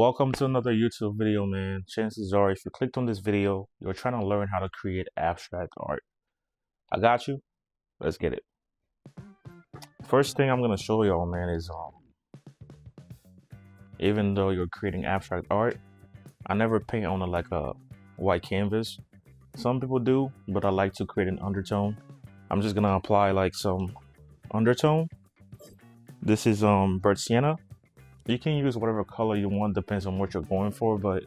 Welcome to another YouTube video, man. Chances are, if you clicked on this video, you're trying to learn how to create abstract art. I got you. Let's get it. First thing I'm gonna show y'all, man, is even though you're creating abstract art, I never paint on a white canvas. Some people do, but I like to create an undertone. I'm just gonna apply like some undertone. This is burnt sienna. You can use whatever color you want, depends on what you're going for, but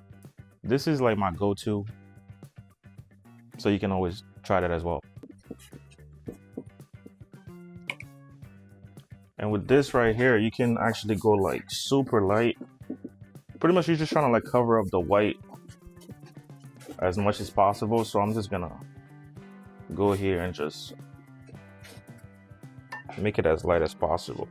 this is like my go-to, so you can always try that as well. And with this right here, you can actually go like super light. Pretty much you're just trying to like cover up the white as much as possible, so I'm just gonna go here and just make it as light as possible.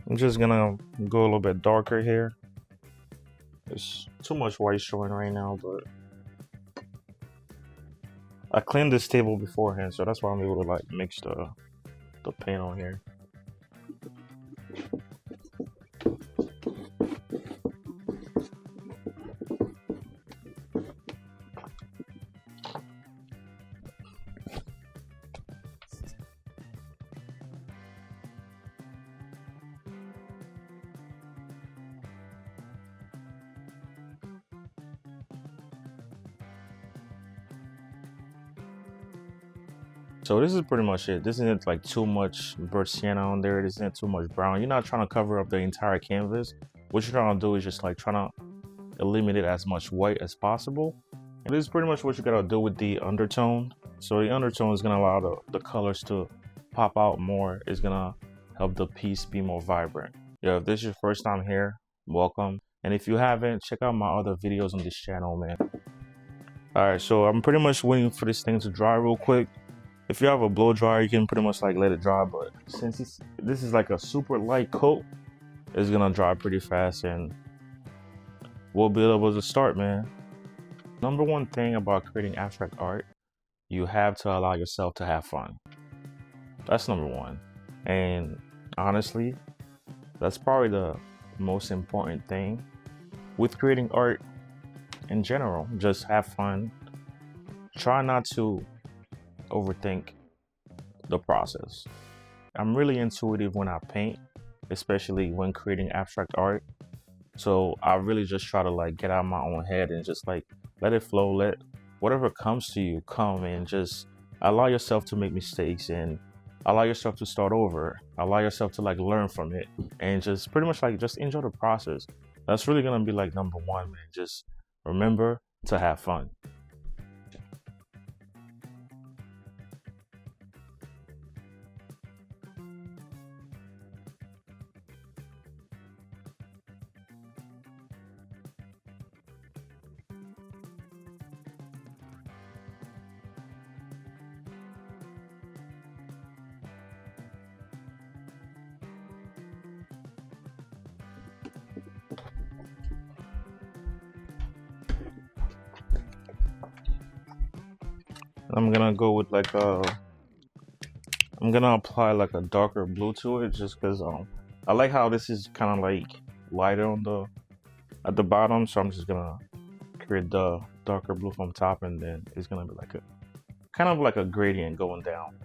I'm just gonna go a little bit darker here. There's too much white showing right now, but I cleaned this table beforehand, so that's why I'm able to like mix the paint on here. So this is pretty much it. This isn't like too much burnt sienna on there. This isn't too much brown. You're not trying to cover up the entire canvas. What you're trying to do is just like trying to eliminate as much white as possible. And this is pretty much what you gotta do with the undertone. So the undertone is gonna allow the colors to pop out more. It's gonna help the piece be more vibrant. Yo, if this is your first time here, welcome. And if you haven't, check out my other videos on this channel, man. All right, so I'm pretty much waiting for this thing to dry real quick. If you have a blow dryer, you can pretty much like let it dry, but since this is like a super light coat, it's gonna dry pretty fast and we'll be able to start, man. Number one thing about creating abstract art, you have to allow yourself to have fun. That's number one. And honestly, that's probably the most important thing with creating art in general. Just have fun. Try not to overthink the process. I'm really intuitive when I paint, especially when creating abstract art. So I really just try to like get out of my own head and just like let it flow, let whatever comes to you come, and just allow yourself to make mistakes and allow yourself to start over. Allow yourself to like learn from it and just pretty much like just enjoy the process. That's really gonna be like number one, man. Just remember to have fun. I'm gonna go with like I'm gonna apply like a darker blue to it just because I like how this is kind of like lighter on at the bottom, so I'm just gonna create the darker blue from top, and then it's gonna be like a kind of like a gradient going down.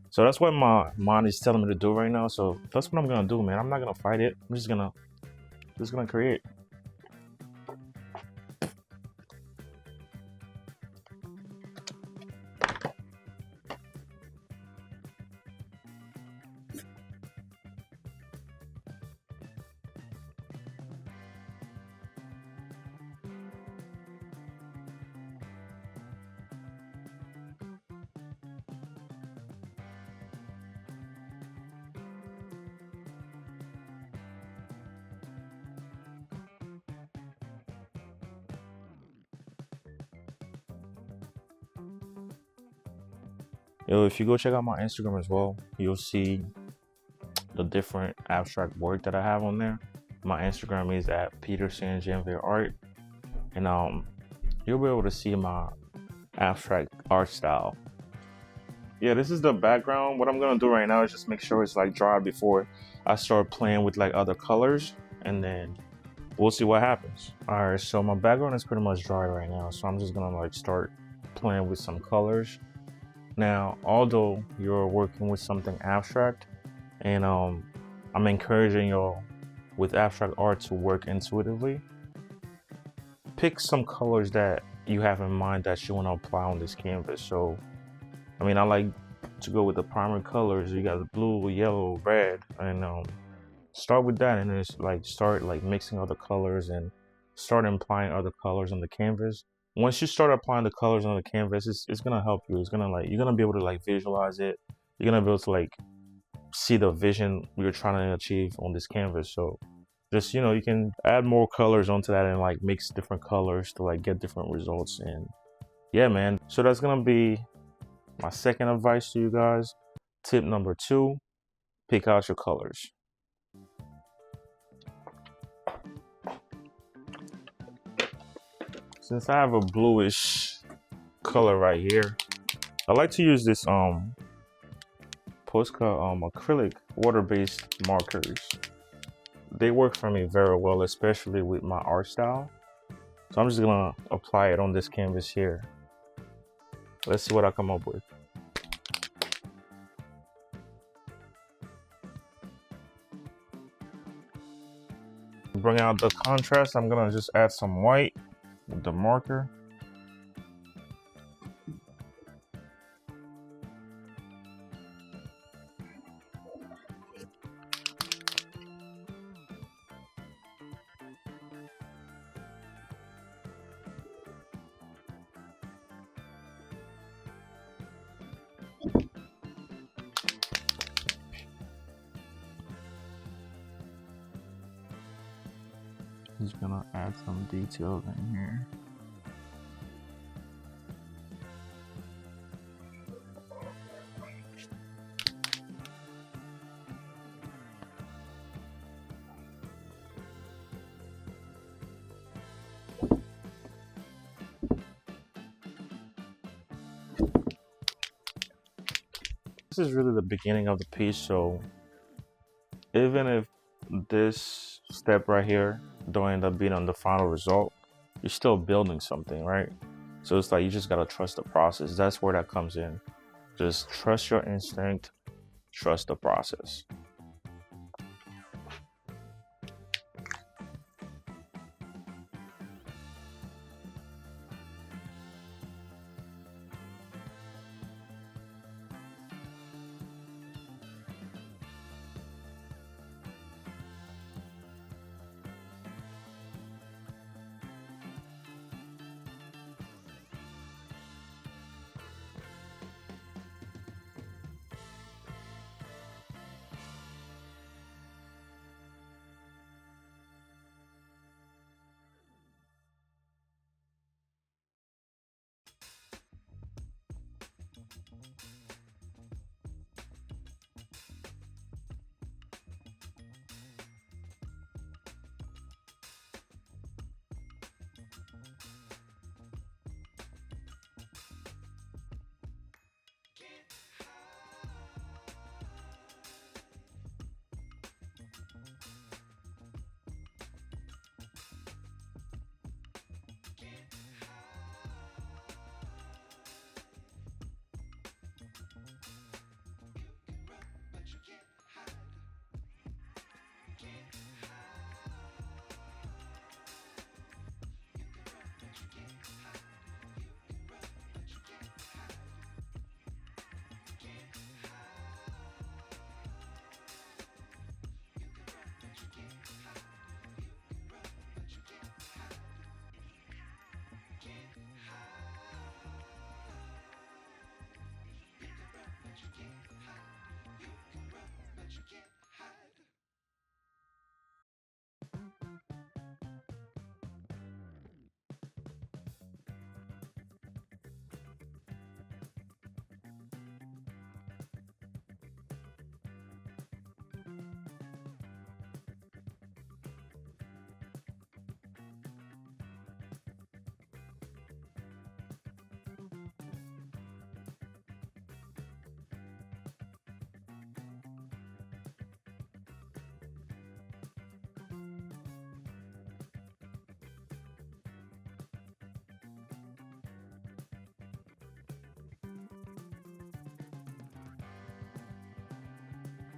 So that's what my mind is telling me to do right now, so that's what I'm gonna do, man. I'm not gonna fight it. I'm just gonna create. Yo, if you go check out my Instagram as well, you'll see the different abstract work that I have on there. My Instagram is at Peterson Janvier Art, and you'll be able to see my abstract art style. Yeah, this is the background. What I'm gonna do right now is just make sure it's like dry before I start playing with like other colors, and then we'll see what happens. All right, so my background is pretty much dry right now, so I'm just gonna like start playing with some colors. Now, although you're working with something abstract, and I'm encouraging y'all with abstract art to work intuitively, pick some colors that you have in mind that you want to apply on this canvas. So, I mean, I like to go with the primary colors. You got the blue, yellow, red, and start with that, and then just like start like mixing other colors and start applying other colors on the canvas. Once you start applying the colors on the canvas, it's gonna help you. It's gonna like you're gonna be able to like visualize it. You're gonna be able to like see the vision you're trying to achieve on this canvas. So just you can add more colors onto that and like mix different colors to like get different results. And yeah, man. So that's gonna be my second advice to you guys. Tip number 2, pick out your colors. Since I have a bluish color right here, I like to use this Posca acrylic water-based markers. They work for me very well, especially with my art style. So I'm just gonna apply it on this canvas here. Let's see what I come up with. To bring out the contrast, I'm gonna just add some white with the marker. Just gonna add some details in here. This is really the beginning of the piece, so even if this step right here don't end up being on the final result, you're still building something, right? So it's like you just gotta trust the process. That's where that comes in. Just trust your instinct, trust the process.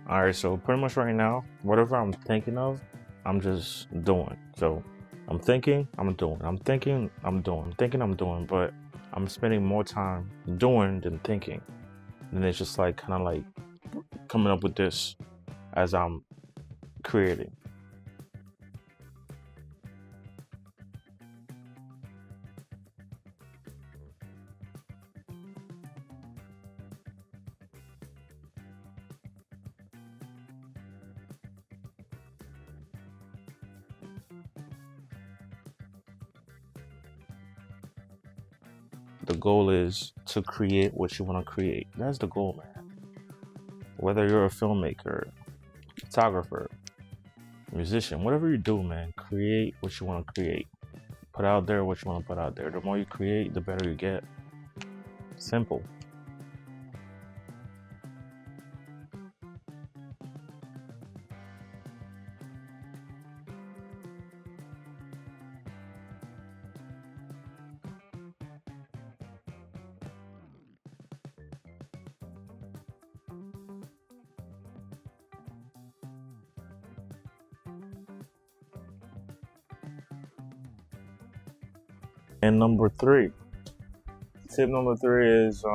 All right, so pretty much right now, whatever I'm thinking of, I'm just doing. So I'm thinking, I'm doing. I'm thinking, I'm doing. I'm thinking, I'm doing. But I'm spending more time doing than thinking. And it's just like kind of like coming up with this as I'm creating. The goal is to create what you want to create. That's the goal, man. Whether you're a filmmaker, photographer, musician, whatever you do, man, create what you want to create. Put out there what you want to put out there. The more you create, the better you get. Simple. And number three, tip number three is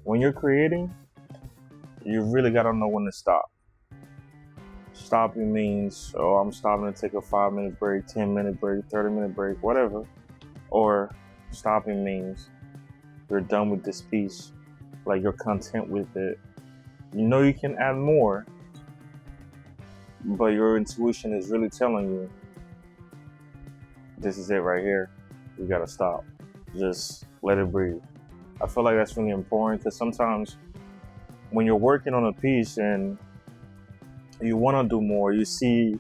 when you're creating, you really gotta know when to stop. Stopping means, oh, I'm stopping to take a 5 minute break, 10 minute break, 30 minute break, whatever. Or stopping means you're done with this piece, like you're content with it. You know you can add more, but your intuition is really telling you this is it right here. You gotta stop. Just let it breathe. I feel like that's really important because sometimes when you're working on a piece and you want to do more, you see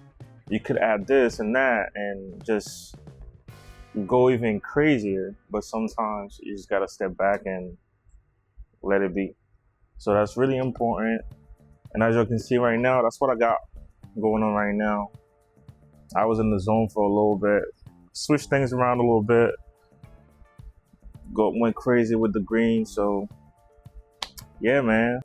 you could add this and that and just go even crazier. But sometimes you just gotta step back and let it be. So that's really important. And as you can see right now, that's what I got going on right now. I was in the zone for a little bit, switched things around a little bit, went crazy with the green. So yeah, man.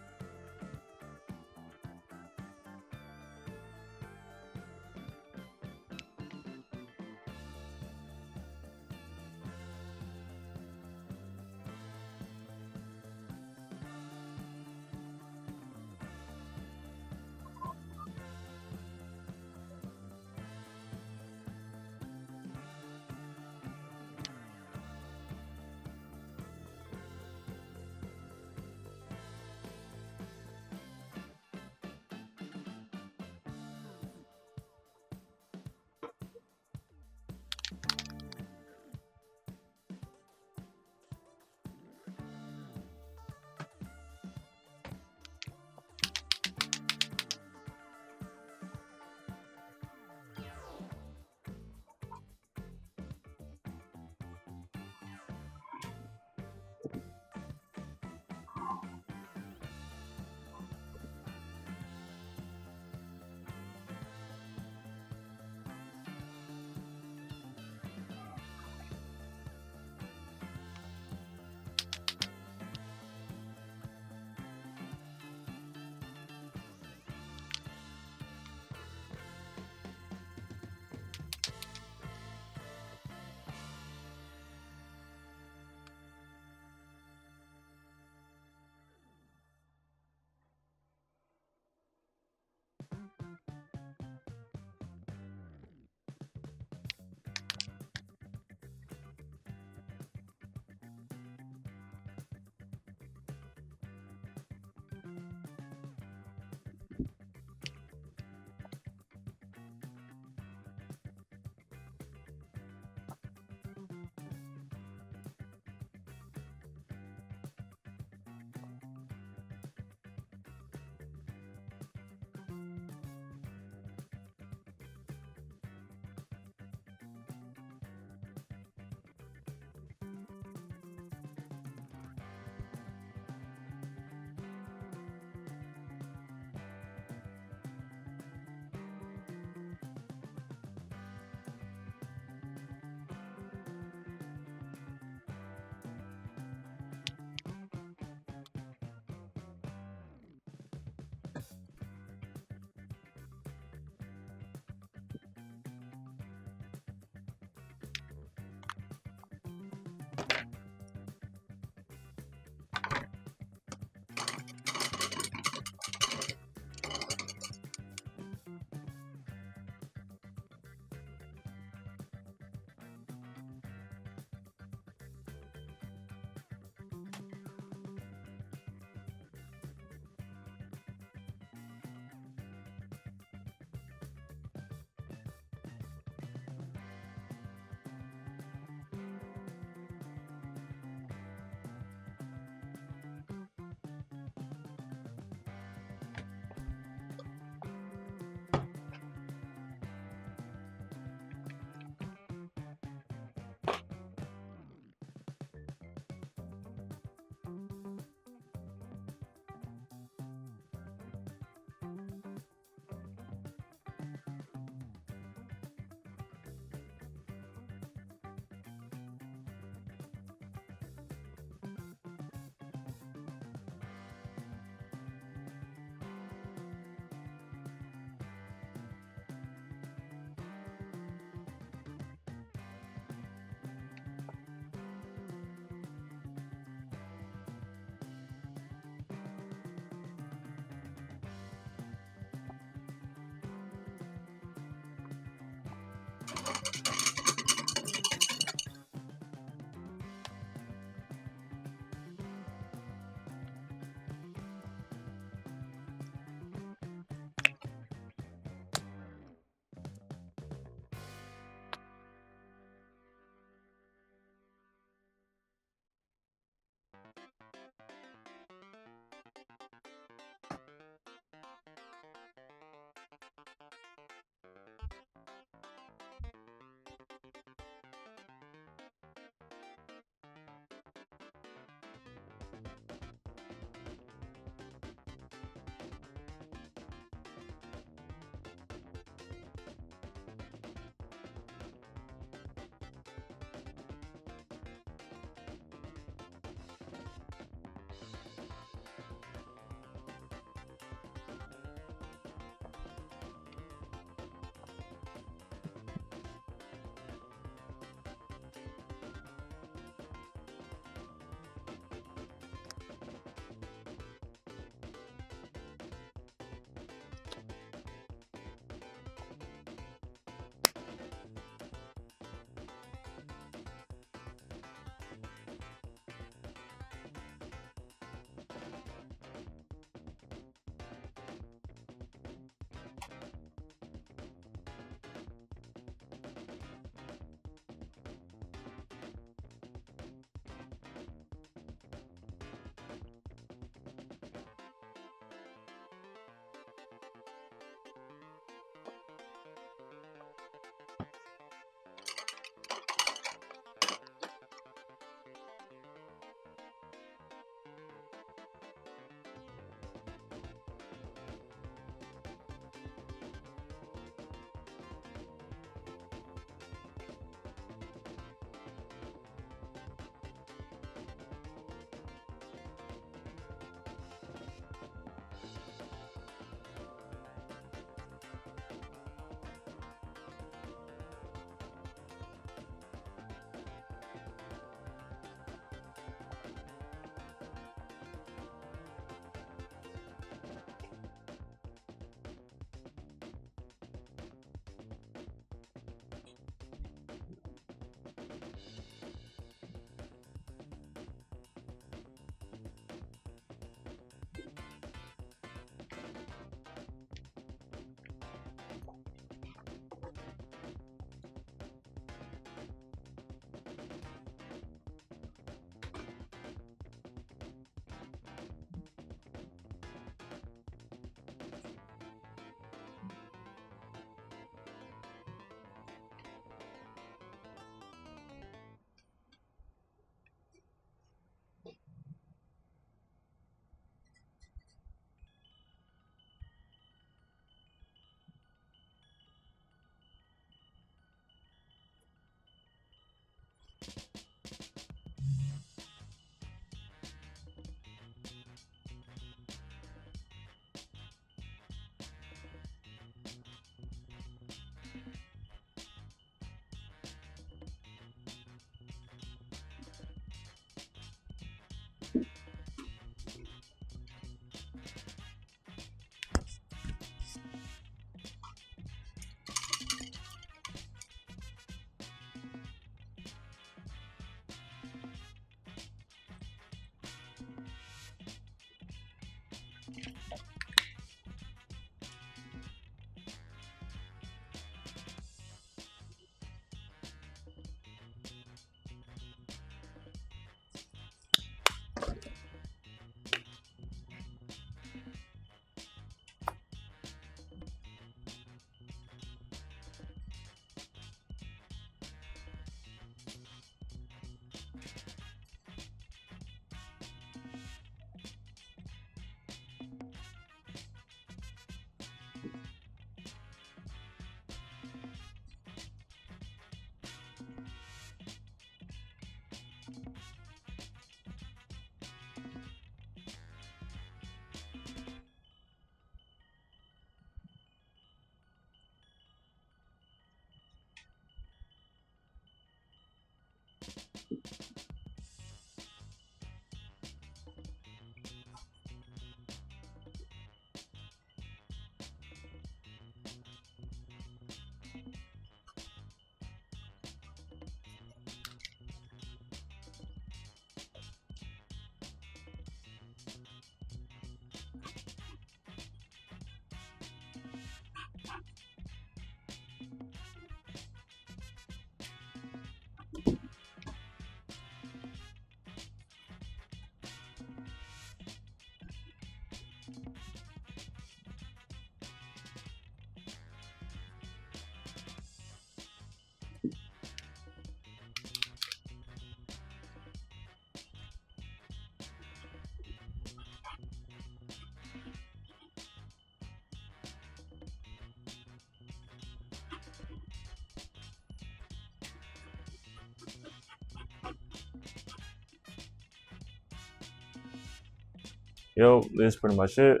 Yo, this is pretty much it.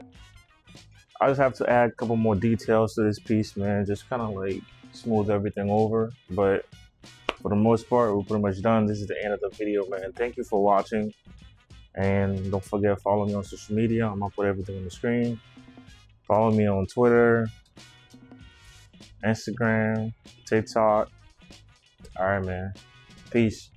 I just have to add a couple more details to this piece, man. Just kind of like smooth everything over. But for the most part, we're pretty much done. This is the end of the video, man. Thank you for watching. And don't forget to follow me on social media. I'm gonna put everything on the screen. Follow me on Twitter, Instagram, TikTok. All right, man. Peace.